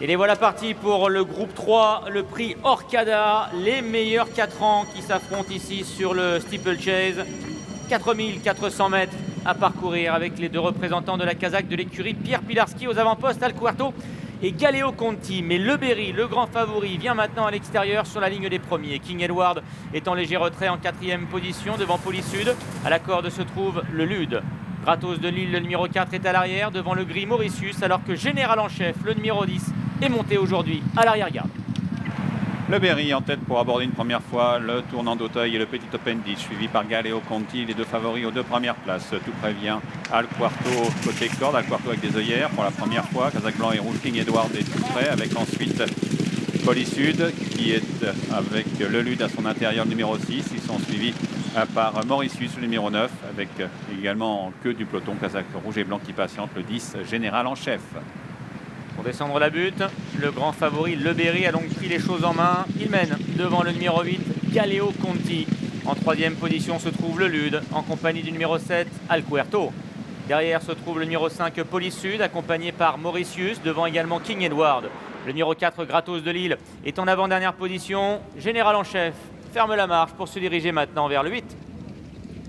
Et les voilà partis pour le groupe 3, le prix Orcada, les meilleurs 4 ans qui s'affrontent ici sur le steeplechase. 4400 mètres à parcourir avec les deux représentants de la Kazakh de l'écurie, Pierre Pilarski aux avant-postes, Alquerto et Galeo Conti. Mais Le Berry, le grand favori, vient maintenant à l'extérieur sur la ligne des premiers. King Edward est en léger retrait en 4e position devant Polysud. À la corde se trouve le Lude. Gratos de Lille, le numéro 4, est à l'arrière devant le gris Mauritius, alors que Général en chef, le numéro 10, est monté aujourd'hui à l'arrière-garde. Le Berry en tête pour aborder une première fois le tournant d'Auteuil et le petit Open Ditch, suivi par Galeo Conti, les deux favoris aux deux premières places. Tout prévient Alquerto côté corde, Alquerto avec des œillères pour la première fois. Kazakh blanc et rouge, King Edward est tout prêt, avec ensuite Polysud qui est avec le Lude à son intérieur, le numéro 6. Ils sont suivis par Mauritius, le numéro 9, avec également en queue du peloton Kazakh rouge et blanc qui patiente, le 10, Général en chef. Pour descendre la butte, le grand favori Le Berry a donc pris les choses en main. Il mène devant le numéro 8, Galeo Conti. En 3e position se trouve le Lude, en compagnie du numéro 7, Alquerto. Derrière se trouve le numéro 5, Polysud, accompagné par Mauritius, devant également King Edward. Le numéro 4, Gratos de Lille, est en avant-dernière position. Général en chef ferme la marche pour se diriger maintenant vers le 8.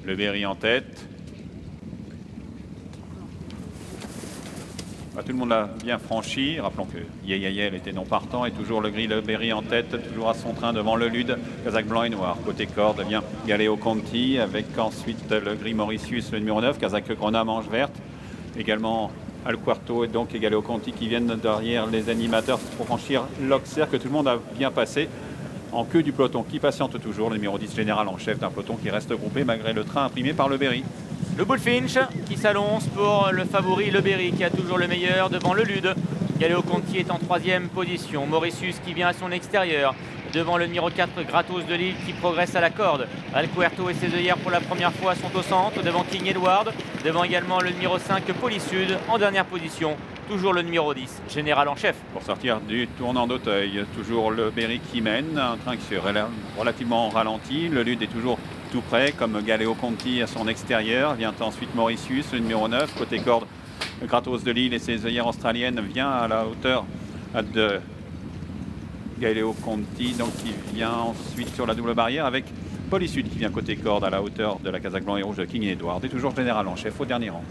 Le Berry en tête. Tout le monde l'a bien franchi. Rappelons que Yeyayel était non partant et toujours le gris Le Berry en tête, toujours à son train devant le Lude, Kazakh blanc et noir. Côté corde vient Galeo Conti avec ensuite le gris Mauritius, le numéro 9, Kazakh Grenat manche verte. Également Alquerto et donc Galeo Conti qui viennent derrière les animateurs pour franchir l'Auxerre que tout le monde a bien passé. En queue du peloton qui patiente toujours, le numéro 10 Général en chef d'un peloton qui reste groupé malgré le train imprimé par Le Berry. Le Bullfinch qui s'allonce pour le favori Le Berry qui a toujours le meilleur devant le Lude. Galeo Conti est en 3e position. Mauritius qui vient à son extérieur devant le numéro 4 Gratos de Lille qui progresse à la corde. Alquerto et ses œillères pour la première fois sont au centre devant King Edward. Devant également le numéro 5 Polysud en dernière position. Toujours le numéro 10, Général en chef. Pour sortir du tournant d'Auteuil, toujours Le Berry qui mène, un train qui se relativement ralenti. Le Lude est toujours tout près, comme Galeo Conti à son extérieur. Vient ensuite Mauritius, le numéro 9. Côté corde, Gratos de Lille et ses œillères australiennes vient à la hauteur de Galeo Conti, donc qui vient ensuite sur la double barrière avec Polysud qui vient côté corde à la hauteur de la Kazakh blanc et rouge de King Edward. Et toujours Général en chef au dernier rang.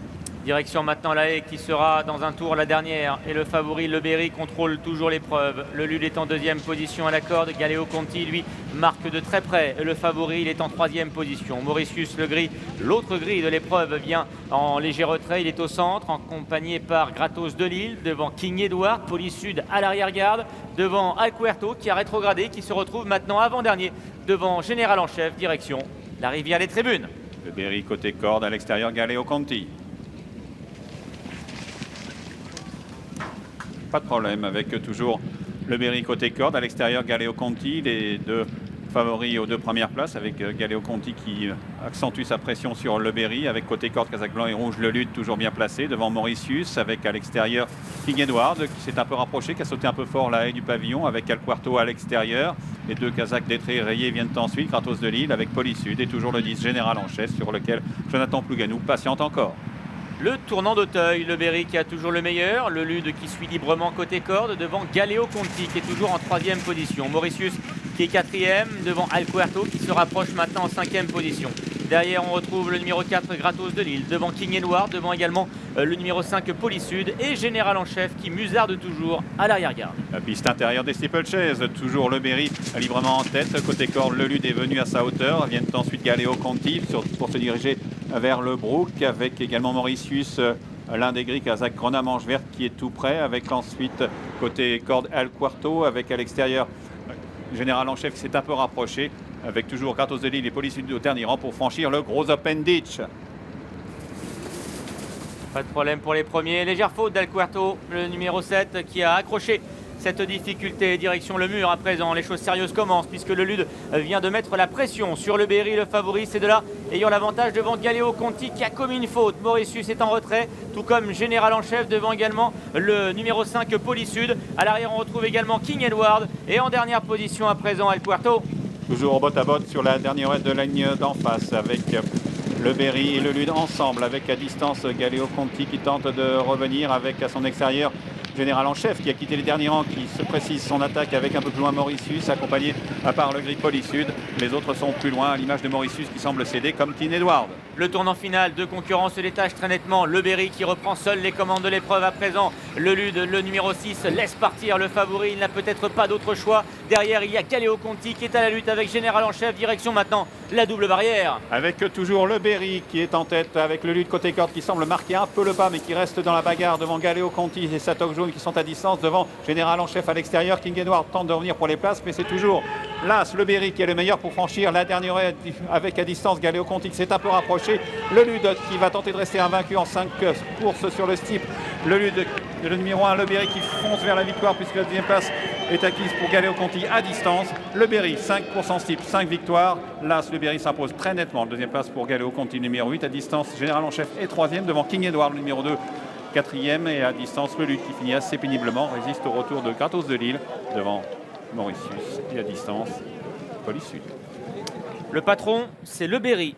Direction maintenant la haie qui sera dans un tour la dernière. Et le favori Le Berry contrôle toujours l'épreuve. Le Lude est en 2e position à la corde. Galeo Conti, lui, marque de très près. Et le favori, il est en 3e position. Mauritius, le gris, l'autre gris de l'épreuve, vient en léger retrait. Il est au centre, accompagné par Gratos de Lille, devant King Edward, Polysud à l'arrière-garde, devant Alquerto qui a rétrogradé, qui se retrouve maintenant avant-dernier, devant Général en chef, direction la rivière des Tribunes. Le Berry côté corde, à l'extérieur Galeo Conti. Pas de problème avec toujours Le Berry côté corde, à l'extérieur Galeo Conti, les deux favoris aux deux premières places avec Galeo Conti qui accentue sa pression sur Le Berry, avec côté corde Kazakh blanc et rouge le Lude toujours bien placé devant Mauritius, avec à l'extérieur King Edward qui s'est un peu rapproché, qui a sauté un peu fort la haie du pavillon, avec Alquerto à l'extérieur. Les deux Kazakhs d'Etré rayés viennent ensuite, Gratos de Lille avec Polysud et toujours le 10 Général en chef sur lequel Jonathan Plouganou patiente encore. Le tournant d'Auteuil, Le Berry qui a toujours le meilleur, le Lude qui suit librement côté corde devant Galeo Conti qui est toujours en 3e position. Mauritius qui est 4e devant Alquerto qui se rapproche maintenant en 5e position. Derrière on retrouve le numéro 4 Gratos de Lille, devant King Edward, devant également le numéro 5 Polysud et Général en chef qui musarde toujours à l'arrière-garde. La piste intérieure des steeplechase, toujours Le Berry librement en tête, côté corde le Lude est venu à sa hauteur, viennent ensuite Galeo Conti pour se diriger vers le Brook, avec également Mauritius, l'un des gris Kazakh Grenat manche verte qui est tout près, avec ensuite côté corde Alquerto, avec à l'extérieur Général en chef qui s'est un peu rapproché, avec toujours Gratos de Lille et Polysud au dernier rang pour franchir le gros Open Ditch. Pas de problème pour les premiers. Légère faute d'Alquerto, le numéro 7 qui a accroché cette difficulté. Direction le mur à présent. Les choses sérieuses commencent puisque le Lude vient de mettre la pression sur Le Berry, le favori. C'est de là ayant l'avantage devant Galeo Conti qui a commis une faute. Mauritius est en retrait, tout comme Général en chef devant également le numéro 5 Polysud. À l'arrière, on retrouve également King Edward. Et en dernière position à présent, Alquerto. Toujours botte à botte sur la dernière de la ligne d'en face avec Le Berry et le Lude ensemble, avec à distance Galeo Conti qui tente de revenir avec à son extérieur Général en chef qui a quitté les derniers rangs, qui se précise son attaque avec un peu plus loin Mauritius, accompagné à part le gris Polisud. Les autres sont plus loin, à l'image de Mauritius qui semble céder comme Tin Edward. Le tournant final, deux concurrents se détachent très nettement. Le Berry qui reprend seul les commandes de l'épreuve à présent. Le Lude, le numéro 6, laisse partir le favori. Il n'a peut-être pas d'autre choix. Derrière, il y a Galéo Conti qui est à la lutte avec Général en chef. Direction maintenant la double barrière. Avec toujours le Berry qui est en tête, avec le Lude côté corde qui semble marquer un peu le pas, mais qui reste dans la bagarre devant Galéo Conti et Satok Jaune qui sont à distance devant Général en chef à l'extérieur. King Edward tente de revenir pour les places, mais c'est toujours l'As, le Berry qui est le meilleur pour franchir la dernière avec à distance Galéo Conti qui s'est un peu rapproché. Le Lude qui va tenter de rester invaincu en 5 courses sur le steep. Le Lude, le numéro 1, le Berry qui fonce vers la victoire puisque la deuxième place est acquise pour Galéo Conti à distance. Le Berry, 5 courses en steep, 5 victoires. L'As, le Berry s'impose très nettement. Deuxième place pour Galéo Conti, numéro 8 à distance. Général en chef est troisième devant King Edward, le numéro 2. Quatrième et à distance, le Lude qui finit assez péniblement, résiste au retour de Gratos de Lille devant Mauritius et à distance, Polisud. Le patron, c'est le Berry.